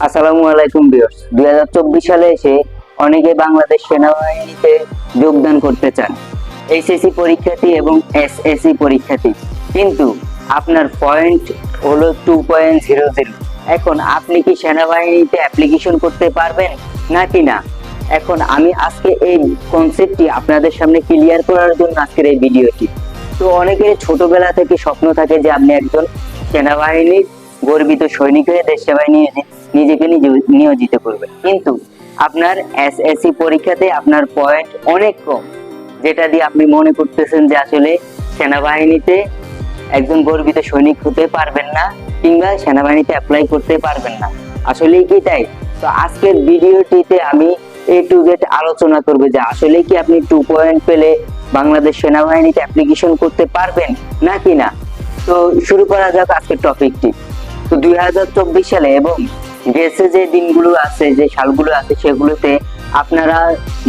আসসালামু আলাইকুম ভিউয়ার্স। 2024 সালে এসে অনেকে বাংলাদেশ সেনাবাহিনীতে যোগদান করতে চান, এইচএসসি পরীক্ষার্থী এবং এসএসসি পরীক্ষার্থী, কিন্তু আপনার পয়েন্ট হলো 2.00। এখন আপনি কি সেনাবাহিনীতে অ্যাপ্লিকেশন করতে পারবেন নাকি না? এখন আমি আজকে এই কনসেপ্টটি আপনাদের সামনে ক্লিয়ার করার জন্য আজকের এই ভিডিওটি। তো অনেকের ছোটবেলা থেকে স্বপ্ন থাকে যে আপনি একজন সেনাবাহিনীর গর্বিত সৈনিক হয়ে দেশ সেবায় নিজেকে নিয়োজিত করবেন, কিন্তু আপনার এসএসসি পরীক্ষাতে আপনার পয়েন্ট অনেক কম, যেটা দিয়ে আপনি মনে করতেছেন যে আসলে সেনাবাহিনীতে একজন গর্বিত সৈনিক হতে পারবেন না কিংবা সেনাবাহিনীতে অ্যাপ্লাই করতে পারবেন না। আসলেই কি তাই? তো আজকের ভিডিওটিতে আমি এ টু জেড আলোচনা করব যে আসলে কি আপনি 2 পয়েন্ট পেলে বাংলাদেশ সেনাবাহিনীতে অ্যাপ্লিকেশন করতে পারবেন নাকি না। তো শুরু করা যাক আজকের টপিকটি। তো 2024 সালে এবং গেছে যে দিনগুলো আছে, যে সালগুলো আছে, সেগুলোতে আপনারা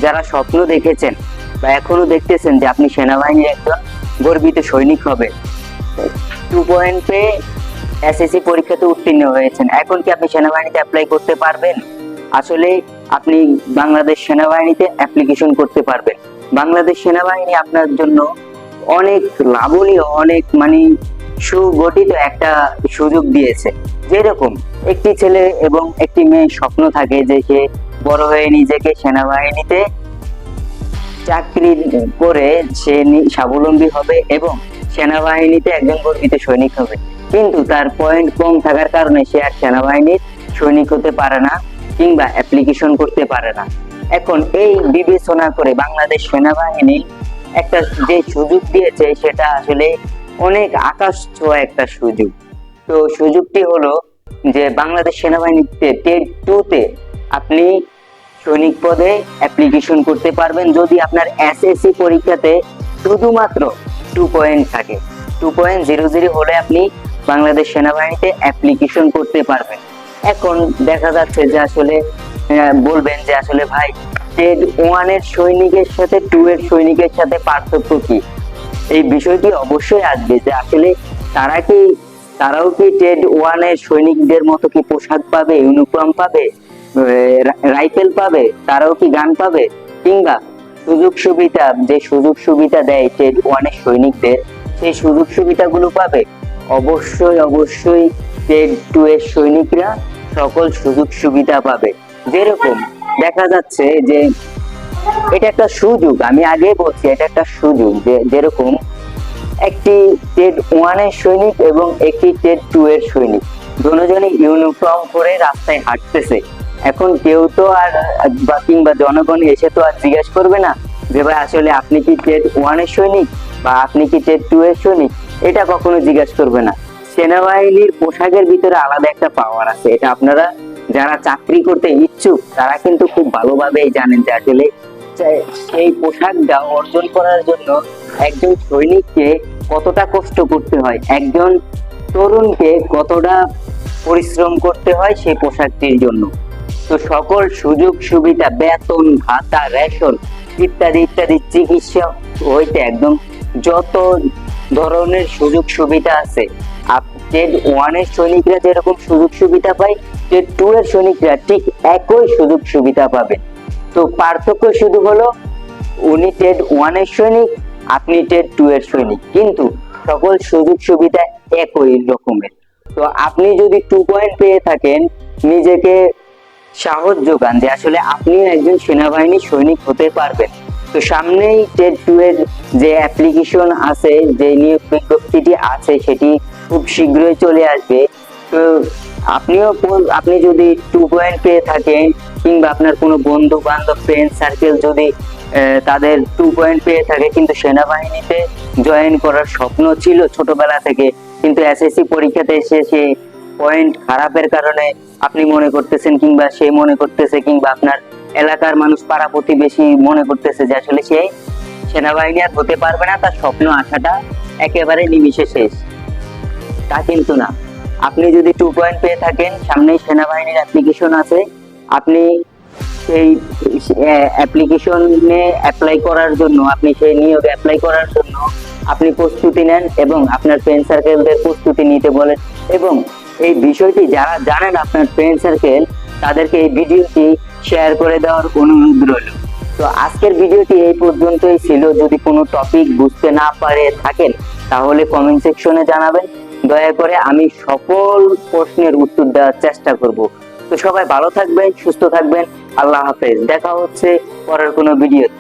যারা স্বপ্ন দেখেছেন বা এখনো দেখতেছেন যে আপনি সেনাবাহিনীর একজন গর্বিত সৈনিক হবে, 2 পয়েন্ট পেয়ে এসএসসি পরীক্ষাতে উত্তীর্ণ হয়েছেন, এখন কি আপনি সেনাবাহিনীতে অ্যাপ্লাই করতে পারবেন? আসলে আপনি বাংলাদেশ সেনাবাহিনীতে অ্যাপ্লিকেশন করতে পারবেন। বাংলাদেশ সেনাবাহিনী আপনার জন্য অনেক লাভনীয়, অনেক সুগঠিত একটা সুযোগ দিয়েছে। যেরকম একটি ছেলে এবং একটি মেয়ের স্বপ্ন থাকে যে সে বড় হয়ে নিজেকে সেনাবাহিনীতে চাকরি করে সে স্বাবলম্বী হবে এবং সেনাবাহিনীতে একজন গর্বিত সৈনিক হবে, কিন্তু তার পয়েন্ট কম থাকার কারণে সে আর সেনাবাহিনীর সৈনিক হতে পারে না কিংবা অ্যাপ্লিকেশন করতে পারে না। এখন এই বিবেচনা করে বাংলাদেশ সেনাবাহিনী একটা যে সুযোগ দিয়েছে সেটা আসলে অনেক আকাশ ছোঁয়া একটা সুযোগ। তো সুযোগটি হলো যে বাংলাদেশ সেনাবাহিনীতে টেট 2 তে আপনি সৈনিক পদে অ্যাপ্লিকেশন করতে পারবেন যদি আপনার এসএসসি পরীক্ষাতে শুধুমাত্র 2 পয়েন্ট থাকে। 2.00 হলে আপনি বাংলাদেশ সেনাবাহিনীতে অ্যাপ্লিকেশন করতে পারবেন। এখন দেখা যাচ্ছে যে আসলে বলবেন যে আসলে ভাই, টেট 1 এর সৈনিকের সাথে 2 এর সৈনিকের সাথে পার্থক্য কি? এই বিষয়টি অবশ্যই আসবে যে আসলে তারাও কি টেট 1 এর সৈনিকদের মতো কি পোশাক পাবে, ইউনিফর্ম পাবে, রাইফেল পাবে, তারাও কি গান পাবে, কিংবা সুযোগ সুবিধা দেয় টেট 1 এর সৈনিকদের, সেই সুযোগ সুবিধাগুলো পাবে? অবশ্যই টেট 2 এর সৈনিকরা সকল সুযোগ সুবিধা পাবে। যেরকম দেখা যাচ্ছে যে এটা একটা সুযোগ, আমি আগে বলছি এটা একটা সুযোগ, যেরকম একটি টেট 1 এর সৈনিক এবং একটি টেট 2 এর সৈনিক দুজনেই ইউনিফর্ম পরে রাস্তায় হাঁটতেছে। এখন কেউ তো আর কিংবা জনগণ এসে তো আর জিজ্ঞাসা করবে না যে ভাই আসলে আপনি কি টেট 1 এর সৈনিক বা আপনি কি টেট 2 এর সৈনিক, এটা কখনো জিজ্ঞাসা করবে না। সেনাবাহিনীর পোশাকের ভিতরে আলাদা একটা পাওয়ার আছে, এটা আপনারা যারা চাকরি করতে ইচ্ছুক তারা কিন্তু খুব ভালোভাবেই জানেন যে আসলে সেই পোশাকটা অর্জন করার জন্য একজন সৈনিককে কতটা কষ্ট করতে হয়, একজন তরুণকে কতটা পরিশ্রম করতে হয় সেই পোশাকটির জন্য। তো সকল সুযোগ সুবিধা, বেতন ভাতা, রেশন ইত্যাদি ইত্যাদি, চিকিৎসা হইতে একদম যত ধরনের সুযোগ সুবিধা আছে, টেট 1 এর সৈনিকরা যেরকম সুযোগ সুবিধা পায়, টেট 2 এর সৈনিকরা ঠিক একই সুযোগ সুবিধা পাবে। তো পার্থক্য শুধু হলো উনি টেট 1 এর সৈনিক, আপনি টেট 2 এর সৈনিক, কিন্তু সকল সুযোগ সুবিধা একই রকমের। তো আপনি যদি 2 পয়েন্ট পেয়ে থাকেন, নিজেকে সাহস যোগান যে আসলে আপনি একজন সেনাবাহিনী সৈনিক হতে পারবেন। তো সামনেই টেট 2 এর যে অ্যাপ্লিকেশন আছে, যে নিয়োগ বিজ্ঞপ্তিটি আছে, সেটি খুব শীঘ্রই চলে আসবে। তো আপনি যদি 2 পয়েন্ট পেয়ে থাকেন কিংবা আপনার কোনো বন্ধু বান্ধব, ফ্রেন্ড সার্কেল যদি তাদের 2 পয়েন্ট পেয়ে থাকে কিন্তু সেনাবাহিনীতে জয়েন করার স্বপ্ন ছিল ছোটবেলা থেকে, কিন্তু এসএসসি পরীক্ষাতে এসে সে পয়েন্ট খারাপের কারণে আপনি মনে করতেছেন কিংবা সে মনে করতেছে কিংবা আপনার এলাকার মানুষ, পাড়া প্রতিবেশী মনে করতেছে যে আসলে সে সেনাবাহিনী আর হতে পারবে না, তার স্বপ্ন আশাটা একেবারে নিমিষে শেষ। তা কিন্তু না। আপনি যদি 2 পয়েন্ট পেয়ে থাকেন, সামনে সেনাবাহিনীর অ্যাপ্লিকেশন আছে, আপনি সেই অ্যাপ্লিকেশনে অ্যাপ্লাই করার জন্য, আপনি সেই নিয়োগে অ্যাপ্লাই করার জন্য আপনি প্রস্তুতি নেন এবং আপনার ফ্রেন্ড সার্কেলদের প্রস্তুতি নিতে বলেন এবং এই বিষয়টি যারা জানেন আপনার ফ্রেন্ড সার্কেল, তাদেরকে এই ভিডিওটি শেয়ার করে দেওয়ার অনুরোধ রইল। তো আজকের ভিডিওটি এই পর্যন্তই ছিল। যদি কোনো টপিক বুঝতে না পারে থাকেন তাহলে কমেন্ট সেকশনে জানাবেন। দয়া করে আমি সকল প্রশ্নের উত্তর দেওয়ার চেষ্টা করব। তো সবাই ভালো থাকবেন, সুস্থ থাকবেন। আল্লাহ হাফেজ। দেখা হচ্ছে পরের কোনো ভিডিওতে।